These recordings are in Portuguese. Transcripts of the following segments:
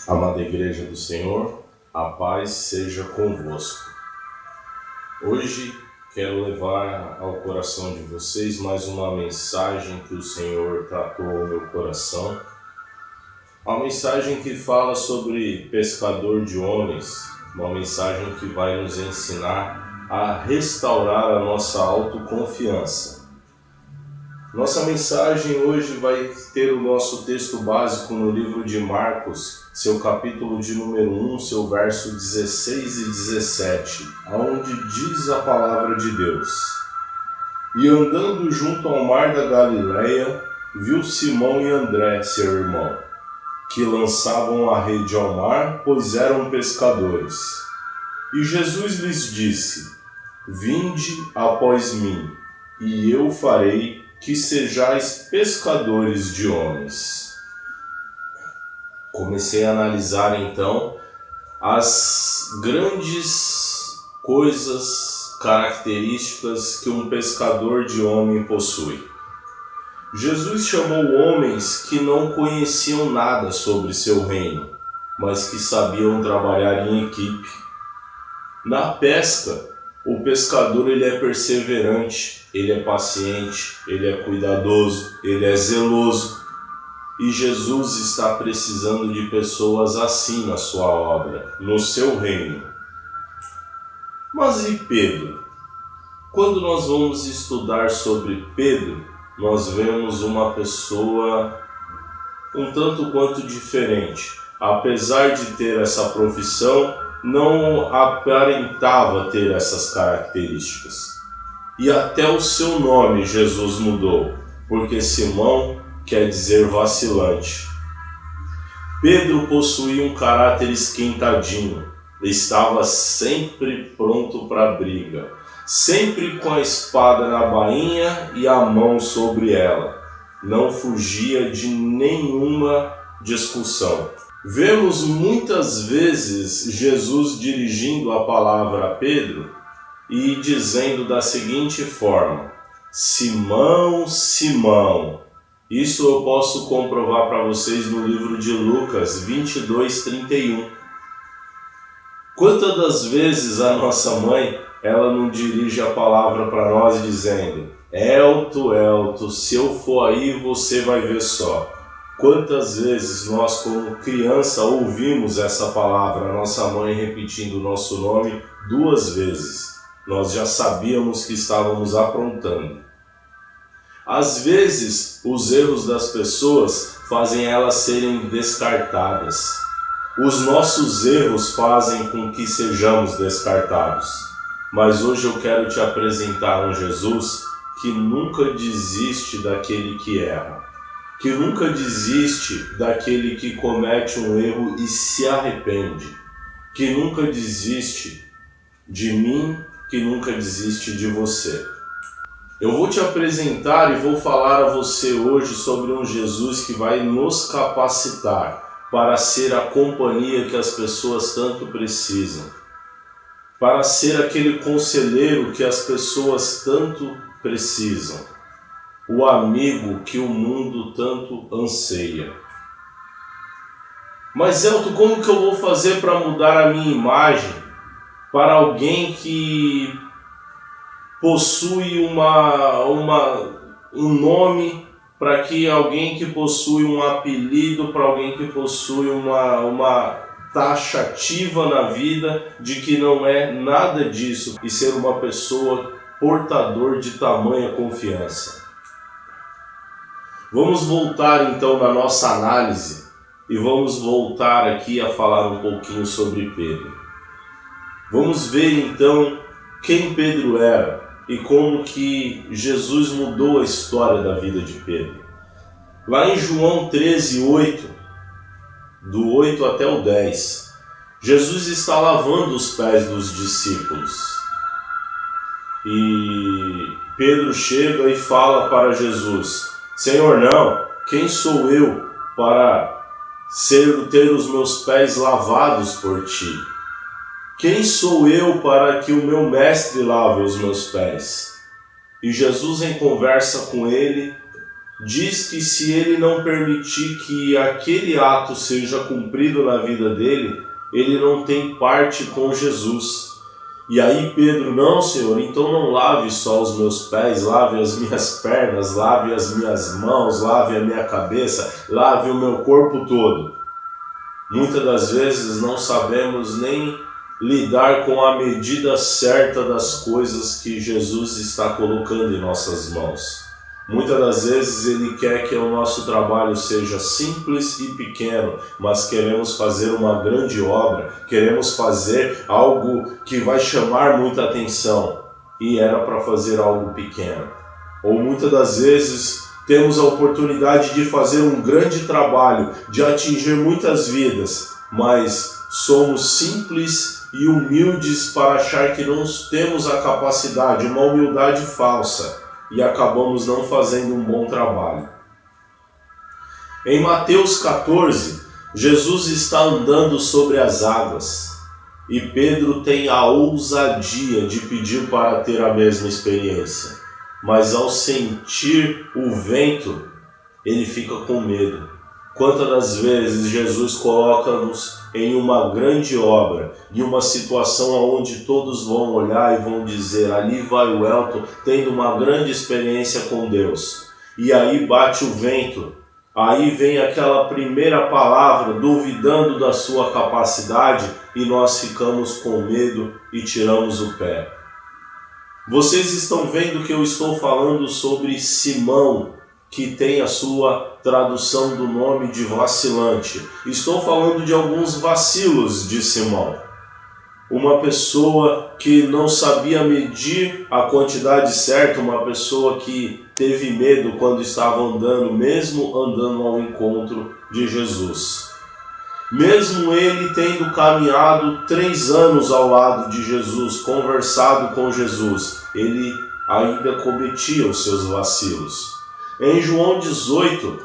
Amada Igreja do Senhor, a paz seja convosco. Hoje quero levar ao coração de vocês mais uma mensagem que o Senhor tratou ao meu coração. Uma mensagem que fala sobre pescador de homens, uma mensagem que vai nos ensinar a restaurar a nossa autoconfiança. Nossa mensagem hoje vai ter o nosso texto básico no livro de Marcos, seu capítulo de número 1, seu verso 16 e 17, onde diz a palavra de Deus: E andando junto ao mar da Galileia, viu Simão e André, seu irmão, que lançavam a rede ao mar, pois eram pescadores. E Jesus lhes disse: Vinde após mim, e eu farei que sejais pescadores de homens. Comecei a analisar então as grandes coisas, características que um pescador de homem possui. Jesus chamou homens que não conheciam nada sobre seu reino, mas que sabiam trabalhar em equipe. Na pesca, o pescador ele é perseverante, ele é paciente, ele é cuidadoso, ele é zeloso. E Jesus está precisando de pessoas assim na sua obra, no seu reino. Mas e Pedro? Quando nós vamos estudar sobre Pedro, nós vemos uma pessoa um tanto quanto diferente. Apesar de ter essa profissão, não aparentava ter essas características. E até o seu nome Jesus mudou, porque Simão quer dizer vacilante. Pedro possuía um caráter esquentadinho, estava sempre pronto para a briga, sempre com a espada na bainha e a mão sobre ela, não fugia de nenhuma discussão. Vemos muitas vezes Jesus dirigindo a palavra a Pedro e dizendo da seguinte forma: Simão, Simão. Isso eu posso comprovar para vocês no livro de Lucas 22:31. Quantas das vezes a nossa mãe, ela não dirige a palavra para nós dizendo: Elto, Elto, se eu for aí você vai ver só. Quantas vezes nós, como criança, ouvimos essa palavra, a nossa mãe repetindo o nosso nome 2 vezes. Nós já sabíamos que estávamos aprontando. Às vezes, os erros das pessoas fazem elas serem descartadas. Os nossos erros fazem com que sejamos descartados. Mas hoje eu quero te apresentar um Jesus que nunca desiste daquele que erra, que nunca desiste daquele que comete um erro e se arrepende, que nunca desiste de mim, que nunca desiste de você. Eu vou te apresentar e vou falar a você hoje sobre um Jesus que vai nos capacitar para ser a companhia que as pessoas tanto precisam, para ser aquele conselheiro que as pessoas tanto precisam, o amigo que o mundo tanto anseia. Mas Elton, como que eu vou fazer para mudar a minha imagem para alguém que possui um nome, para que alguém que possui um apelido, para alguém que possui uma taxativa na vida de que não é nada disso e ser uma pessoa portador de tamanha confiança? Vamos voltar então na nossa análise e vamos voltar aqui a falar um pouquinho sobre Pedro. Vamos ver então quem Pedro era e como que Jesus mudou a história da vida de Pedro. Lá em João 13:8, do 8 até o 10, Jesus está lavando os pés dos discípulos. E Pedro chega e fala para Jesus: Senhor, não, quem sou eu para ter os meus pés lavados por ti? Quem sou eu para que o meu mestre lave os meus pés? E Jesus, em conversa com ele, diz que se ele não permitir que aquele ato seja cumprido na vida dele, ele não tem parte com Jesus. E aí Pedro: não, Senhor, então não lave só os meus pés, lave as minhas pernas, lave as minhas mãos, lave a minha cabeça, lave o meu corpo todo. Muitas das vezes não sabemos nem lidar com a medida certa das coisas que Jesus está colocando em nossas mãos. Muitas das vezes Ele quer que o nosso trabalho seja simples e pequeno, mas queremos fazer uma grande obra, queremos fazer algo que vai chamar muita atenção, e era para fazer algo pequeno. Ou muitas das vezes temos a oportunidade de fazer um grande trabalho, de atingir muitas vidas, mas somos simples e humildes para achar que não temos a capacidade, uma humildade falsa, e acabamos não fazendo um bom trabalho. Em Mateus 14, Jesus está andando sobre as águas e Pedro tem a ousadia de pedir para ter a mesma experiência, mas ao sentir o vento, ele fica com medo. Quantas das vezes Jesus coloca-nos em uma grande obra, em uma situação onde todos vão olhar e vão dizer: ali vai o Elton tendo uma grande experiência com Deus. E aí bate o vento, aí vem aquela primeira palavra duvidando da sua capacidade e nós ficamos com medo e tiramos o pé. Vocês estão vendo que eu estou falando sobre Simão, que tem a sua tradução do nome de vacilante. Estou falando de alguns vacilos de Simão. Uma pessoa que não sabia medir a quantidade certa, uma pessoa que teve medo quando estava andando, mesmo andando ao encontro de Jesus. Mesmo ele tendo caminhado 3 anos ao lado de Jesus, conversado com Jesus, ele ainda cometia os seus vacilos. Em João 18,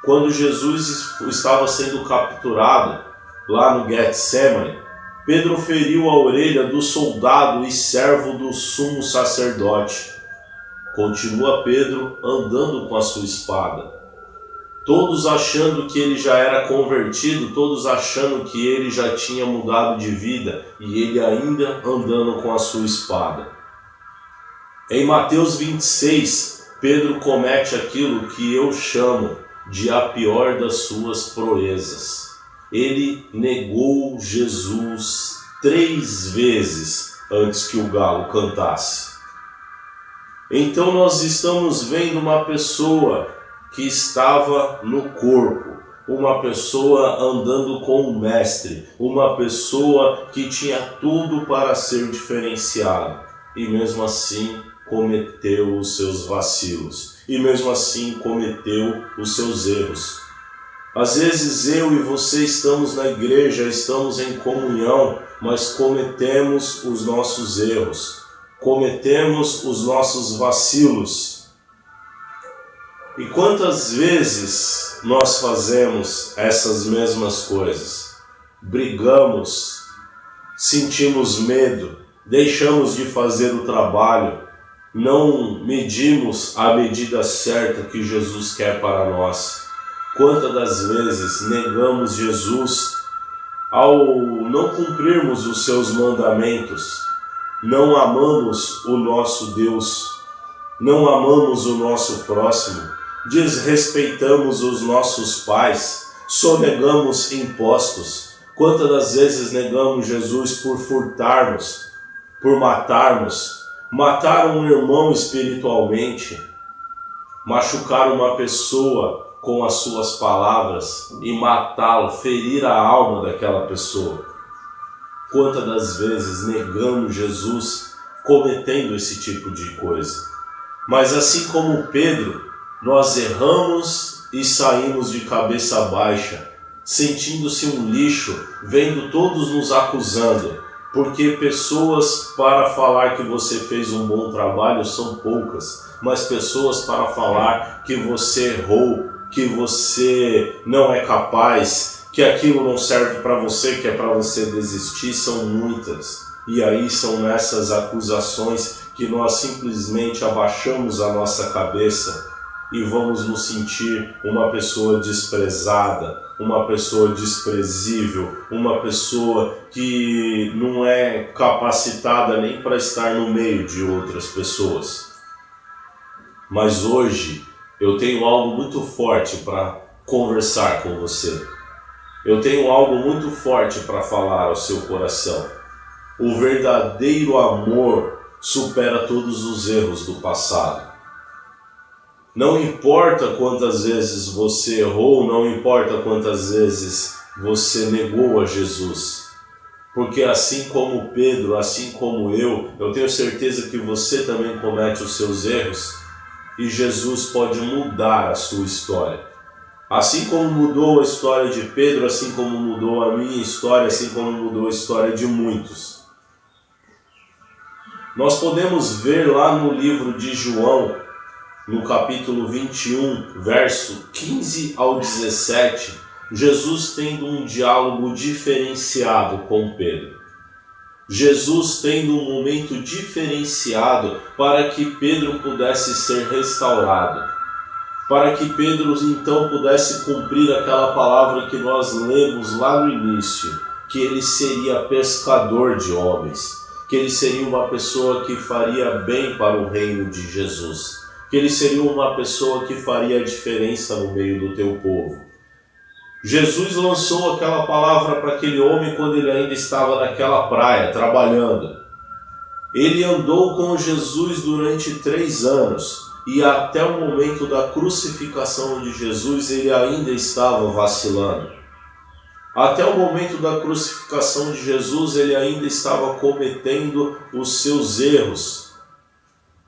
quando Jesus estava sendo capturado lá no Getsemane, Pedro feriu a orelha do soldado e servo do sumo sacerdote. Continua Pedro andando com a sua espada. Todos achando que ele já era convertido, todos achando que ele já tinha mudado de vida, e ele ainda andando com a sua espada. Em Mateus 26, Pedro comete aquilo que eu chamo de a pior das suas proezas. Ele negou Jesus 3 vezes antes que o galo cantasse. Então nós estamos vendo uma pessoa que estava no corpo, uma pessoa andando com o mestre, uma pessoa que tinha tudo para ser diferenciado, e mesmo assim cometeu os seus vacilos, e mesmo assim cometeu os seus erros. Às vezes eu e você estamos na igreja, estamos em comunhão, mas cometemos os nossos erros, cometemos os nossos vacilos. E quantas vezes nós fazemos essas mesmas coisas? Brigamos, sentimos medo, deixamos de fazer o trabalho, não medimos a medida certa que Jesus quer para nós. Quantas das vezes negamos Jesus ao não cumprirmos os seus mandamentos, não amamos o nosso Deus, não amamos o nosso próximo, desrespeitamos os nossos pais, sonegamos impostos. Quantas das vezes negamos Jesus por furtarmos, por matarmos, matar um irmão espiritualmente, machucar uma pessoa com as suas palavras e matá-lo, ferir a alma daquela pessoa. Quantas das vezes negamos Jesus cometendo esse tipo de coisa? Mas assim como Pedro, nós erramos e saímos de cabeça baixa, sentindo-se um lixo, vendo todos nos acusando, porque pessoas para falar que você fez um bom trabalho são poucas, mas pessoas para falar que você errou, que você não é capaz, que aquilo não serve para você, que é para você desistir, são muitas. E aí são nessas acusações que nós simplesmente abaixamos a nossa cabeça e vamos nos sentir uma pessoa desprezada, uma pessoa desprezível, uma pessoa que não é capacitada nem para estar no meio de outras pessoas. Mas hoje eu tenho algo muito forte para conversar com você. Eu tenho algo muito forte para falar ao seu coração. O verdadeiro amor supera todos os erros do passado. Não importa quantas vezes você errou, não importa quantas vezes você negou a Jesus. Porque assim como Pedro, assim como eu tenho certeza que você também comete os seus erros e Jesus pode mudar a sua história. Assim como mudou a história de Pedro, assim como mudou a minha história, assim como mudou a história de muitos. Nós podemos ver lá no livro de João, no capítulo 21, verso 15 ao 17, Jesus tendo um diálogo diferenciado com Pedro. Jesus tendo um momento diferenciado para que Pedro pudesse ser restaurado. Para que Pedro então pudesse cumprir aquela palavra que nós lemos lá no início, que ele seria pescador de homens, que ele seria uma pessoa que faria bem para o reino de Jesus, que ele seria uma pessoa que faria a diferença no meio do teu povo. Jesus lançou aquela palavra para aquele homem quando ele ainda estava naquela praia, trabalhando. Ele andou com Jesus durante 3 anos, e até o momento da crucificação de Jesus ele ainda estava vacilando. Até o momento da crucificação de Jesus ele ainda estava cometendo os seus erros.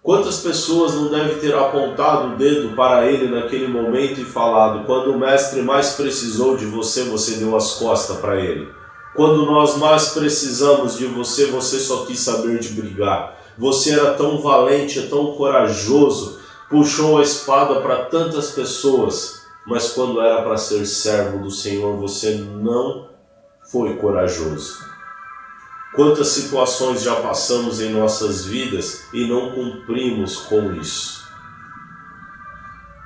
Quantas pessoas não devem ter apontado o dedo para ele naquele momento e falado: quando o mestre mais precisou de você, você deu as costas para ele. Quando nós mais precisamos de você, você só quis saber de brigar. Você era tão valente, tão corajoso, puxou a espada para tantas pessoas, mas quando era para ser servo do Senhor, você não foi corajoso. Quantas situações já passamos em nossas vidas e não cumprimos com isso.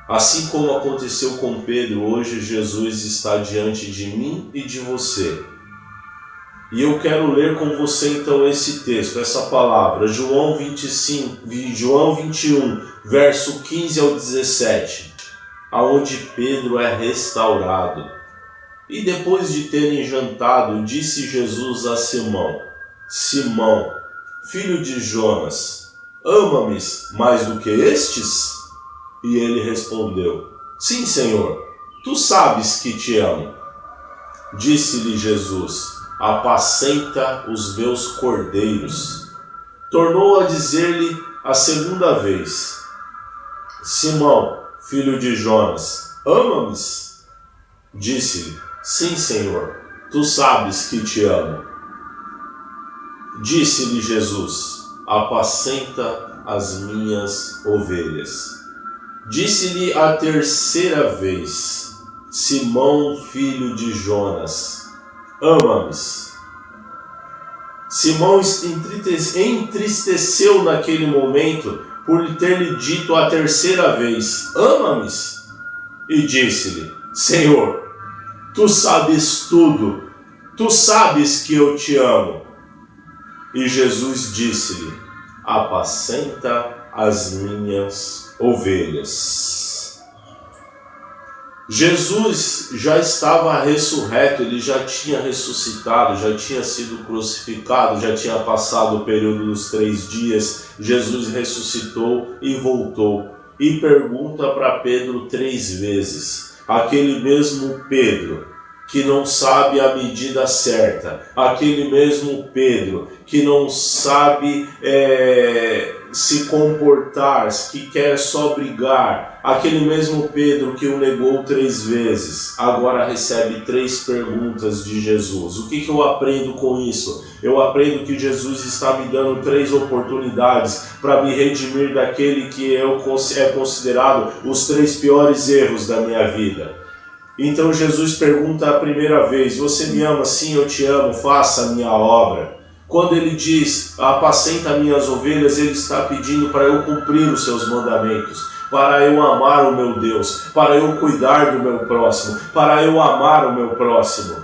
Assim como aconteceu com Pedro, hoje Jesus está diante de mim e de você. E eu quero ler com você então esse texto, essa palavra, João 21, verso 15 ao 17, aonde Pedro é restaurado. E depois de terem jantado, disse Jesus a Simão: Simão, filho de Jonas, ama-me mais do que estes? E ele respondeu: Sim, Senhor, tu sabes que te amo. Disse-lhe Jesus: apacenta os meus cordeiros. Tornou a dizer-lhe a segunda vez: Simão, filho de Jonas, ama-me? Disse-lhe: Sim, Senhor, tu sabes que te amo. Disse-lhe Jesus: apacenta as minhas ovelhas. Disse-lhe a terceira vez: Simão, filho de Jonas, ama-me? Simão entristeceu naquele momento por ter-lhe dito a terceira vez: ama-me? E disse-lhe: Senhor, tu sabes tudo, tu sabes que eu te amo. E Jesus disse-lhe: apacenta as minhas ovelhas. Jesus já estava ressurreto, ele já tinha ressuscitado, já tinha sido crucificado, já tinha passado o período dos 3 dias. Jesus ressuscitou e voltou. E pergunta para Pedro 3 vezes, aquele mesmo Pedro que não sabe a medida certa, aquele mesmo Pedro que não sabe se comportar, que quer só brigar, aquele mesmo Pedro que o negou 3 vezes, agora recebe 3 perguntas de Jesus. O que eu aprendo com isso? Eu aprendo que Jesus está me dando 3 oportunidades para me redimir daquele que é considerado os 3 piores erros da minha vida. Então Jesus pergunta a primeira vez: você me ama? Sim, eu te amo, faça a minha obra. Quando ele diz, apacenta minhas ovelhas, ele está pedindo para eu cumprir os seus mandamentos, para eu amar o meu Deus, para eu cuidar do meu próximo, para eu amar o meu próximo.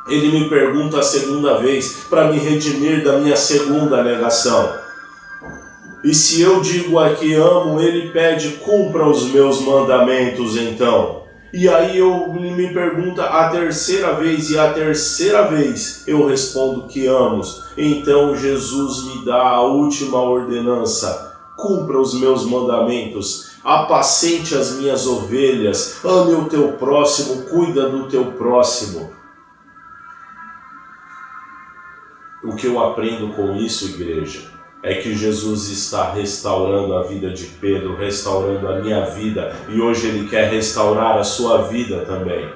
Ele me pergunta a segunda vez para me redimir da minha segunda negação. E se eu digo a que amo, ele pede, cumpra os meus mandamentos então. E aí ele me pergunta a terceira vez, e a terceira vez eu respondo que amo. Então Jesus me dá a última ordenança: cumpra os meus mandamentos, apacente as minhas ovelhas, ame o teu próximo, cuida do teu próximo. O que eu aprendo com isso, igreja, é que Jesus está restaurando a vida de Pedro, restaurando a minha vida, e hoje Ele quer restaurar a sua vida também.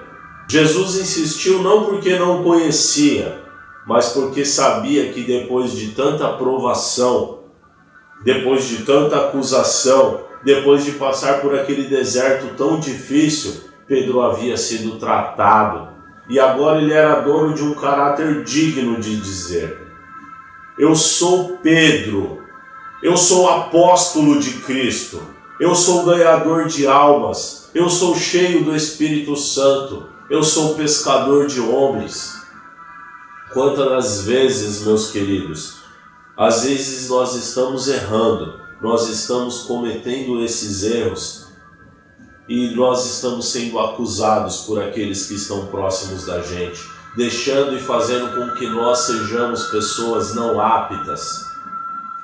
Jesus insistiu não porque não conhecia, mas porque sabia que depois de tanta provação, depois de tanta acusação, depois de passar por aquele deserto tão difícil, Pedro havia sido tratado. E agora ele era dono de um caráter digno de dizer: eu sou Pedro, eu sou apóstolo de Cristo, eu sou ganhador de almas, eu sou cheio do Espírito Santo, eu sou pescador de homens. Quantas das vezes, meus queridos, às vezes nós estamos errando, nós estamos cometendo esses erros e nós estamos sendo acusados por aqueles que estão próximos da gente, deixando e fazendo com que nós sejamos pessoas não aptas,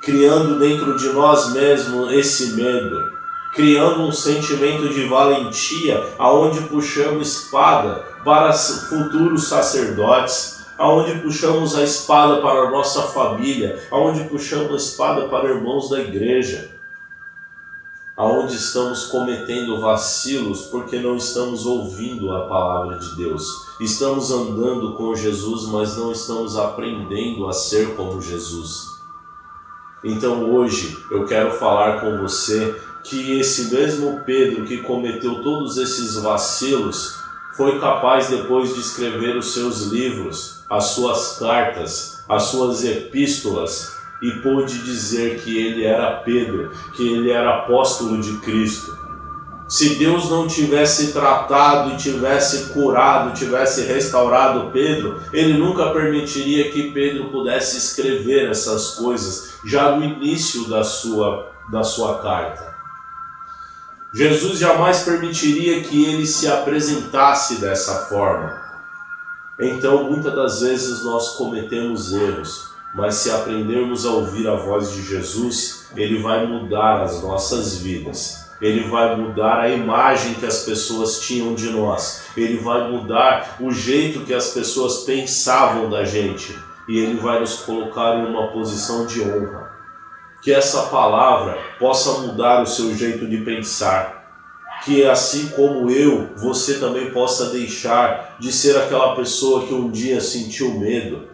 criando dentro de nós mesmos esse medo, criando um sentimento de valentia, aonde puxamos espada para futuros sacerdotes, aonde puxamos a espada para a nossa família, aonde puxamos a espada para irmãos da igreja, aonde estamos cometendo vacilos porque não estamos ouvindo a palavra de Deus. Estamos andando com Jesus, mas não estamos aprendendo a ser como Jesus. Então hoje eu quero falar com você que esse mesmo Pedro que cometeu todos esses vacilos foi capaz depois de escrever os seus livros, as suas cartas, as suas epístolas, e pôde dizer que ele era Pedro, que ele era apóstolo de Cristo. Se Deus não tivesse tratado e tivesse curado, tivesse restaurado Pedro, ele nunca permitiria que Pedro pudesse escrever essas coisas já no início da sua carta. Jesus jamais permitiria que ele se apresentasse dessa forma. Então, muitas das vezes nós cometemos erros, mas se aprendermos a ouvir a voz de Jesus, Ele vai mudar as nossas vidas. Ele vai mudar a imagem que as pessoas tinham de nós. Ele vai mudar o jeito que as pessoas pensavam da gente. E Ele vai nos colocar em uma posição de honra. Que essa palavra possa mudar o seu jeito de pensar. Que assim como eu, você também possa deixar de ser aquela pessoa que um dia sentiu medo.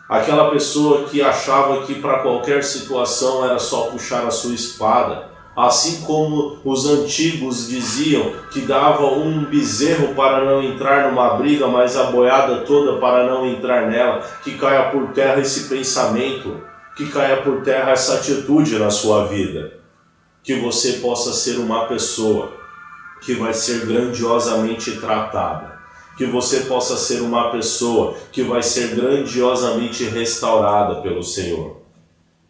Aquela pessoa que achava que para qualquer situação era só puxar a sua espada. Assim como os antigos diziam que davam um bezerro para não entrar numa briga, mas a boiada toda para não entrar nela. Que caia por terra esse pensamento, que caia por terra essa atitude na sua vida. Que você possa ser uma pessoa que vai ser grandiosamente tratada. Que você possa ser uma pessoa que vai ser grandiosamente restaurada pelo Senhor.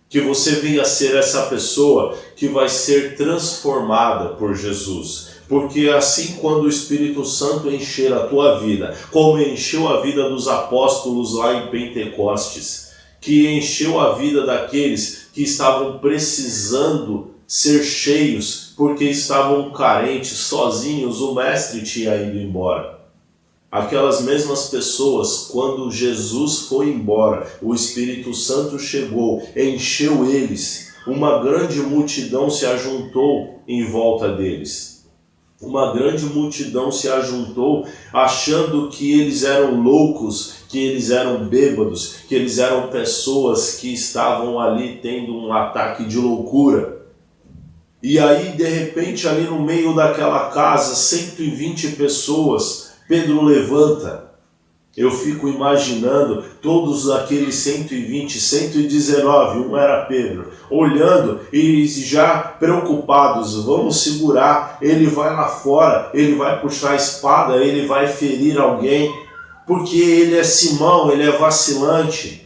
Que você venha ser essa pessoa que vai ser transformada por Jesus. Porque assim quando o Espírito Santo encher a tua vida, como encheu a vida dos apóstolos lá em Pentecostes, que encheu a vida daqueles que estavam precisando ser cheios, porque estavam carentes, sozinhos, o Mestre tinha ido embora. Aquelas mesmas pessoas, quando Jesus foi embora, o Espírito Santo chegou, encheu eles, uma grande multidão se ajuntou em volta deles. Uma grande multidão se ajuntou achando que eles eram loucos, que eles eram bêbados, que eles eram pessoas que estavam ali tendo um ataque de loucura. E aí, de repente, ali no meio daquela casa, 120 pessoas, Pedro levanta Eu fico imaginando todos aqueles 120, 119, um era Pedro, olhando e já preocupados, vamos segurar, ele vai lá fora, ele vai puxar a espada, ele vai ferir alguém, porque ele é Simão, ele é vacilante.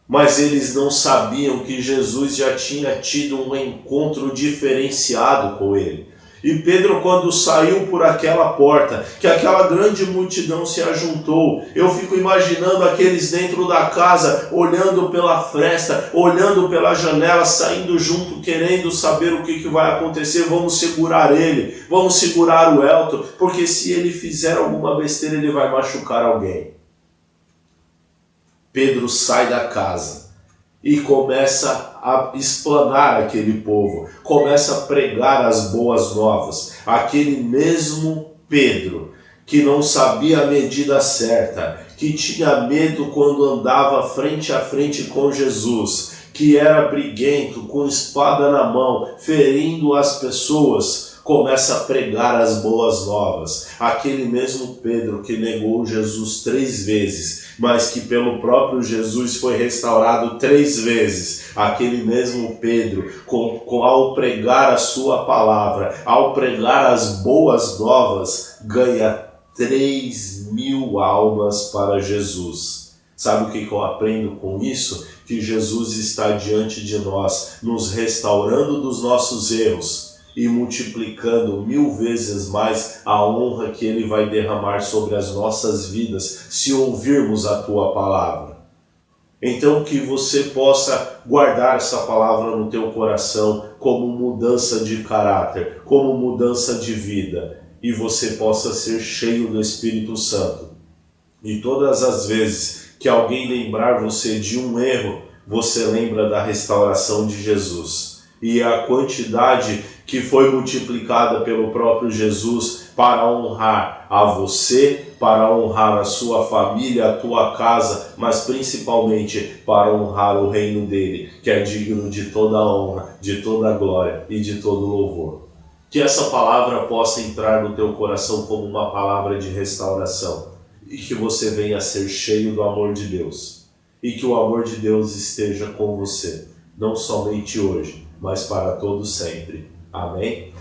Mas eles não sabiam que Jesus já tinha tido um encontro diferenciado com ele. E Pedro, quando saiu por aquela porta, que aquela grande multidão se ajuntou, eu fico imaginando aqueles dentro da casa, olhando pela fresta, olhando pela janela, saindo junto, querendo saber o que vai acontecer. Vamos segurar ele, vamos segurar o Elton, porque se ele fizer alguma besteira, ele vai machucar alguém. Pedro sai da casa e começa a explanar aquele povo, começa a pregar as boas novas. Aquele mesmo Pedro, que não sabia a medida certa, que tinha medo quando andava frente a frente com Jesus, que era briguento, com espada na mão, ferindo as pessoas, começa a pregar as boas novas. Aquele mesmo Pedro que negou Jesus 3 vezes, mas que pelo próprio Jesus foi restaurado 3 vezes. Aquele mesmo Pedro, ao pregar a sua palavra, ao pregar as boas novas, ganha 3.000 almas para Jesus. Sabe o que eu aprendo com isso? Que Jesus está diante de nós, nos restaurando dos nossos erros e multiplicando 1000 vezes mais a honra que Ele vai derramar sobre as nossas vidas, se ouvirmos a Tua palavra. Então que você possa guardar essa palavra no teu coração como mudança de caráter, como mudança de vida, e você possa ser cheio do Espírito Santo. E todas as vezes que alguém lembrar você de um erro, você lembra da restauração de Jesus. E a quantidade que foi multiplicada pelo próprio Jesus para honrar a você, para honrar a sua família, a tua casa, mas principalmente para honrar o reino dele, que é digno de toda a honra, de toda a glória e de todo louvor. Que essa palavra possa entrar no teu coração como uma palavra de restauração e que você venha a ser cheio do amor de Deus e que o amor de Deus esteja com você, não somente hoje, mas para todo sempre. Amém?